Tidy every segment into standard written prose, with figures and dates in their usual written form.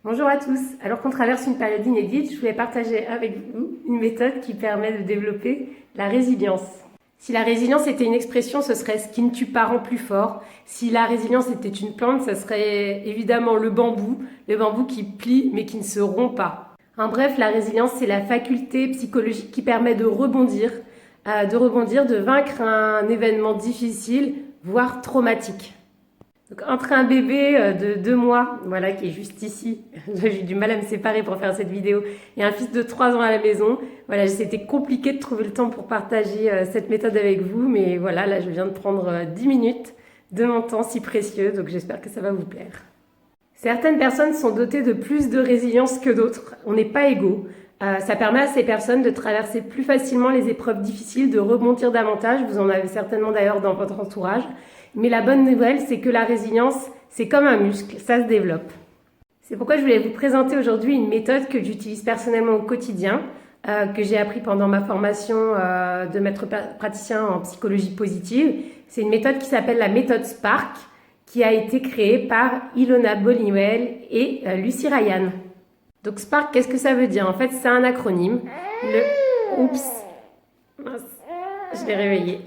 Bonjour à tous. Alors qu'on traverse une période inédite, je voulais partager avec vous une méthode qui permet de développer la résilience. Si la résilience était une expression, ce serait ce qui ne tue pas rend plus fort. Si la résilience était une plante, ce serait évidemment le bambou qui plie mais qui ne se rompt pas. En bref, la résilience, c'est la faculté psychologique qui permet de rebondir, de vaincre un événement difficile, voire traumatique. Donc, entre un bébé de 2 mois, voilà, qui est juste ici, j'ai eu du mal à me séparer pour faire cette vidéo, et un fils de 3 ans à la maison, voilà, c'était compliqué de trouver le temps pour partager cette méthode avec vous, mais voilà, là je viens de prendre 10 minutes de mon temps si précieux, donc j'espère que ça va vous plaire. Certaines personnes sont dotées de plus de résilience que d'autres, on n'est pas égaux. Ça permet à ces personnes de traverser plus facilement les épreuves difficiles, de rebondir davantage, vous en avez certainement d'ailleurs dans votre entourage. Mais la bonne nouvelle, c'est que la résilience, c'est comme un muscle, ça se développe. C'est pourquoi je voulais vous présenter aujourd'hui une méthode que j'utilise personnellement au quotidien, que j'ai appris pendant ma formation de maître praticien en psychologie positive. C'est une méthode qui s'appelle la méthode Spark, qui a été créée par Ilona Bolliwell et Lucy Ryan. Donc Spark, qu'est-ce que ça veut dire? En fait, c'est un acronyme. Oups, je l'ai réveillé.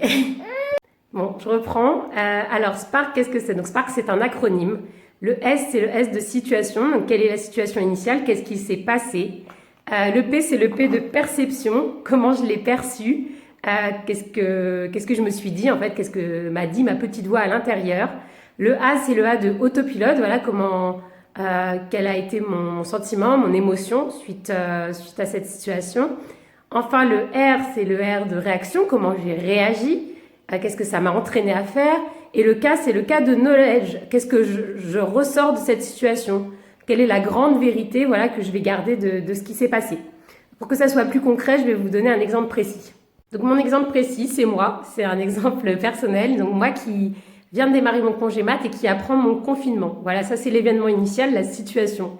Bon, je reprends. Alors, Spark, qu'est-ce que c'est? Donc, Spark, c'est un acronyme. Le S, c'est le S de situation. Donc, quelle est la situation initiale? Qu'est-ce qui s'est passé? Le P, c'est le P de perception. Comment je l'ai perçu? Qu'est-ce que je me suis dit, en fait? Qu'est-ce que m'a dit ma petite voix à l'intérieur? Le A, c'est le A de autopilote. Voilà quel a été mon sentiment, mon émotion suite à cette situation. Enfin, le R, c'est le R de réaction. Comment j'ai réagi? Qu'est-ce que ça m'a entraîné à faire? Et le K, c'est le K de knowledge. Qu'est-ce que je ressors de cette situation? Quelle est la grande vérité, voilà, que je vais garder de ce qui s'est passé? Pour que ça soit plus concret, je vais vous donner un exemple précis. Donc mon exemple précis, c'est moi. C'est un exemple personnel. Donc moi qui viens de démarrer mon congé mat et qui apprend mon confinement. Voilà, ça c'est l'événement initial, la situation.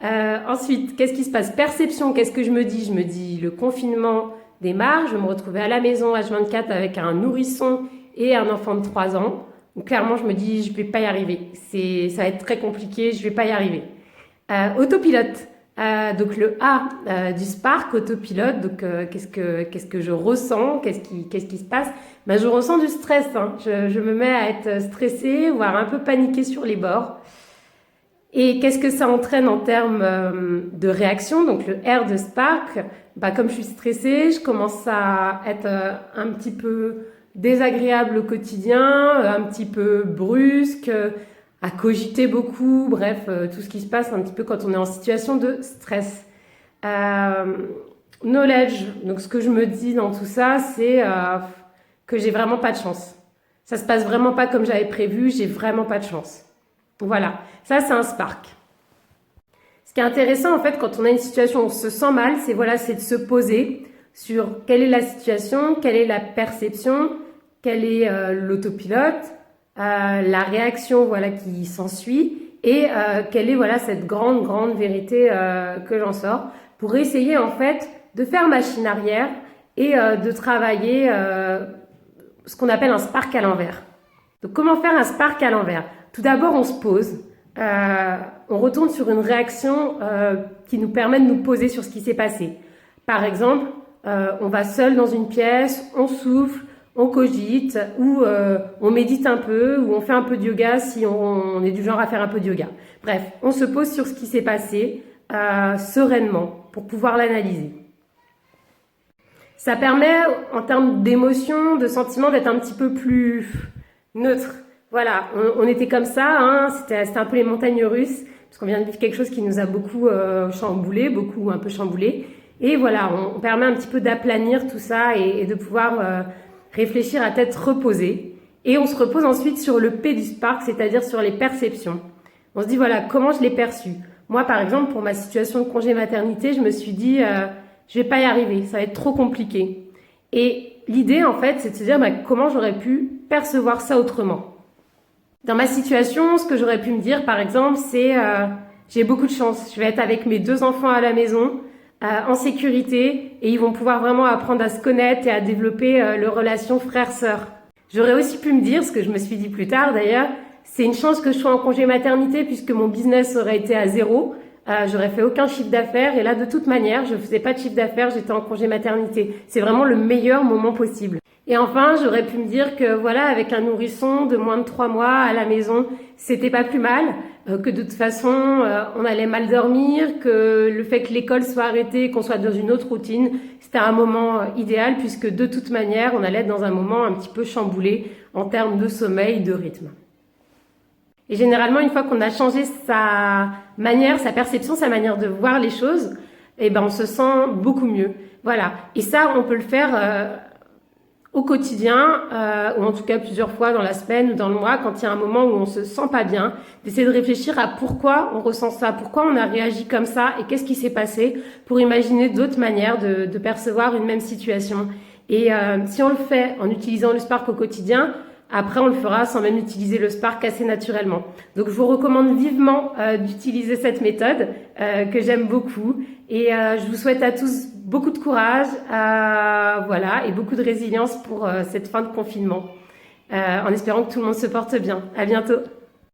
Ensuite, qu'est-ce qui se passe? Perception, qu'est-ce que je me dis? Je me dis le confinement démarre, je vais me retrouver à la maison H24 avec un nourrisson et un enfant de 3 ans. Donc clairement, je me dis, je vais pas y arriver. Ça va être très compliqué, je vais pas y arriver. Autopilote. Donc le A du Spark, autopilote. Donc qu'est-ce que je ressens? Qu'est-ce qui se passe? Ben, je ressens du stress. Je me mets à être stressée, voire un peu paniquée sur les bords. Et qu'est-ce que ça entraîne en termes de réaction? Donc le R de Spark, bah, comme je suis stressée, je commence à être un petit peu désagréable au quotidien, un petit peu brusque, à cogiter beaucoup, bref, tout ce qui se passe un petit peu quand on est en situation de stress. Knowledge, donc ce que je me dis dans tout ça, c'est que j'ai vraiment pas de chance. Ça se passe vraiment pas comme j'avais prévu, j'ai vraiment pas de chance. Voilà, ça c'est un Spark. Ce qui est intéressant en fait quand on a une situation où on se sent mal, c'est de se poser sur quelle est la situation, quelle est la perception, quel est l'autopilote, la réaction qui s'ensuit et quelle est cette grande vérité que j'en sors pour essayer en fait de faire machine arrière et de travailler ce qu'on appelle un Spark à l'envers. Donc comment faire un Spark à l'envers? Tout d'abord, on se pose, on retourne sur une réaction qui nous permet de nous poser sur ce qui s'est passé. Par exemple, on va seul dans une pièce, on souffle, on cogite, ou on médite un peu, ou on fait un peu de yoga si on est du genre à faire un peu de yoga. Bref, on se pose sur ce qui s'est passé sereinement pour pouvoir l'analyser. Ça permet, en termes d'émotion, de sentiment, d'être un petit peu plus neutre. Voilà, on était comme ça, c'était un peu les montagnes russes, parce qu'on vient de vivre quelque chose qui nous a beaucoup chamboulé, beaucoup un peu chamboulé. Et voilà, on permet un petit peu d'aplanir tout ça et de pouvoir réfléchir à tête reposée. Et on se repose ensuite sur le P du Spark, c'est-à-dire sur les perceptions. On se dit, voilà, comment je l'ai perçu? Moi, par exemple, pour ma situation de congé maternité, je me suis dit, je vais pas y arriver, ça va être trop compliqué. Et l'idée, en fait, c'est de se dire, comment j'aurais pu percevoir ça autrement? Dans ma situation, ce que j'aurais pu me dire, par exemple, c'est j'ai beaucoup de chance. Je vais être avec mes 2 enfants à la maison, en sécurité, et ils vont pouvoir vraiment apprendre à se connaître et à développer leur relation frère-sœur. J'aurais aussi pu me dire, ce que je me suis dit plus tard d'ailleurs, C'est une chance que je sois en congé maternité puisque mon business aurait été à zéro. J'aurais fait aucun chiffre d'affaires et là, de toute manière, je faisais pas de chiffre d'affaires, j'étais en congé maternité. C'est vraiment le meilleur moment possible. Et enfin, j'aurais pu me dire que voilà, avec un nourrisson de moins de 3 mois à la maison, c'était pas plus mal, que de toute façon, on allait mal dormir, que le fait que l'école soit arrêtée, qu'on soit dans une autre routine, c'était un moment idéal puisque de toute manière, on allait être dans un moment un petit peu chamboulé en termes de sommeil, de rythme. Et généralement, une fois qu'on a changé sa manière, sa perception, sa manière de voir les choses, eh ben, on se sent beaucoup mieux. Voilà. Et ça, on peut le faire au quotidien, ou en tout cas plusieurs fois dans la semaine ou dans le mois, quand il y a un moment où on se sent pas bien, d'essayer de réfléchir à pourquoi on ressent ça, pourquoi on a réagi comme ça et qu'est-ce qui s'est passé pour imaginer d'autres manières de percevoir une même situation. Et si on le fait en utilisant le Spark au quotidien, après, on le fera sans même utiliser le Spark assez naturellement. Donc, je vous recommande vivement d'utiliser cette méthode que j'aime beaucoup. Et je vous souhaite à tous beaucoup de courage, voilà, et beaucoup de résilience pour cette fin de confinement, en espérant que tout le monde se porte bien. À bientôt.